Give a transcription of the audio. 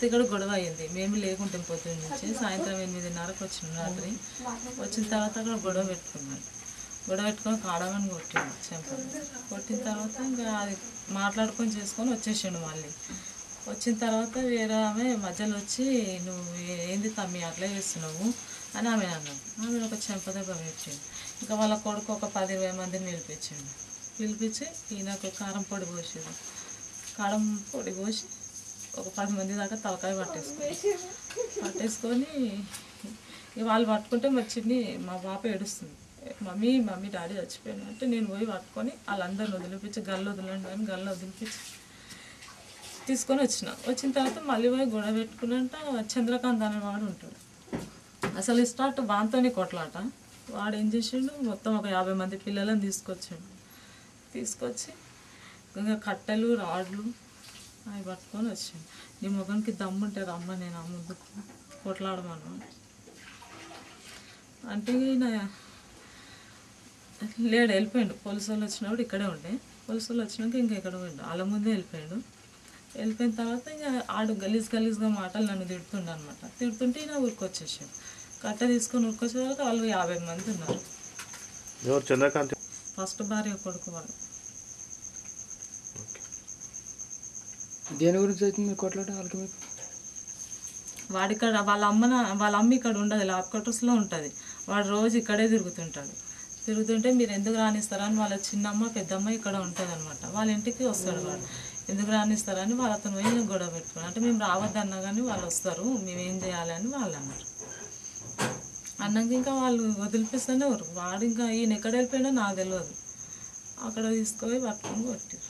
అయితే ఇక్కడ గొడవ అయింది. మేము లేకుంటే పొద్దున్న నుంచి సాయంత్రం 8:30కి వచ్చినాం రాత్రి. వచ్చిన తర్వాత అక్కడ గొడవ పెట్టుకున్నాను. గొడవ పెట్టుకొని కాడమని కొట్టిండు చెంపలు. కొట్టిన తర్వాత ఇంకా అది మాట్లాడుకొని చేసుకొని వచ్చేసిండు. మళ్ళీ వచ్చిన తర్వాత వేరే ఆమె మధ్యలో వచ్చి నువ్వు ఏంది తమ్మి అట్లా చేస్తున్నావు అని ఆమె అన్నాడు. ఆమె ఒక చెంప దెబ్బ పెట్టిండు. ఇంకా వాళ్ళ కొడుకు ఒక 10-20 మందిని పిలిపించి ఈయనకు కారం పొడి పోసేది. కారం పొడి పోసి ఒక 10 మంది దాకా తలకాయ పట్టేసుకొని వాళ్ళు పట్టుకుంటే వచ్చింది. మా పాప ఏడుస్తుంది, మమ్మీ డాడీ చచ్చిపోయాను అంటే నేను పోయి పట్టుకొని వాళ్ళందరిని వదిలిపించి గల్లు వదలండి అని గల్లు వదిలిపించి తీసుకొని వచ్చిన తర్వాత మళ్ళీ పోయి గొడవ పెట్టుకున్నంట. చంద్రకాంత్ అనేవాడు ఉంటాడు. అసలు స్టార్ట్ వాంతోనే కొట్లాట. వాడు ఏం చేసిండు, మొత్తం ఒక 50 మంది పిల్లలను తీసుకొచ్చి ఇంకా కట్టెలు రాడ్లు అవి పట్టుకొని వచ్చిండు. నీ మొగనికి దమ్ముంటే రమ్మ నేను ఆ ముందుకు కొట్లాడమను అంటే ఈయన లేడు, వెళ్ళిపోయాడు. పోలీసు వాళ్ళు వచ్చినప్పుడు ఇక్కడే ఉండే. పోలీసు వాళ్ళు వచ్చినాక ఇంకా ఎక్కడ పోయిండు, వాళ్ళ ముందే వెళ్ళిపోయిన తర్వాత ఇంకా ఆడు గలీజ్గా మాటలు నన్ను తిడుతుండే అనమాట. తిడుతుంటే ఈయన ఊరికొచ్చేసాడు. కట్ట తీసుకొని ఊరికొచ్చే తర్వాత వాళ్ళు 50 మంది ఉన్నారు. చంద్రకాంత్ ఫస్ట్ భార్య కొడుకు వాళ్ళు. దేని గురించి అయితే మీకు కొట్లాట వాళ్ళకి మీకు వాడిక్కడ వాళ్ళ అమ్మ ఇక్కడ ఉండదు, ల్యాబ్ క్వార్టర్స్లో ఉంటుంది. వాడు రోజు ఇక్కడే తిరుగుతుంటే మీరు ఎందుకు రానిస్తారని వాళ్ళ చిన్నమ్మ పెద్దమ్మ ఇక్కడ ఉంటుంది అనమాట. వాళ్ళ ఇంటికి వస్తాడు వాడు. ఎందుకు రానిస్తారని వాళ్ళతో పోయి గొడవ పెట్టుకున్నాను. అంటే మేము రావద్దన్నా కానీ వాళ్ళు వస్తారు, మేమేం చేయాలి అని వాళ్ళు అన్నారు. అన్నాక ఇంకా వాళ్ళు వదిలిపిస్తూనే వాడు ఇంకా ఈయన ఎక్కడ వెళ్ళిపోయినా నాకు తెలియదు. అక్కడ తీసుకుపోయి పట్టుకొని కొట్టారు.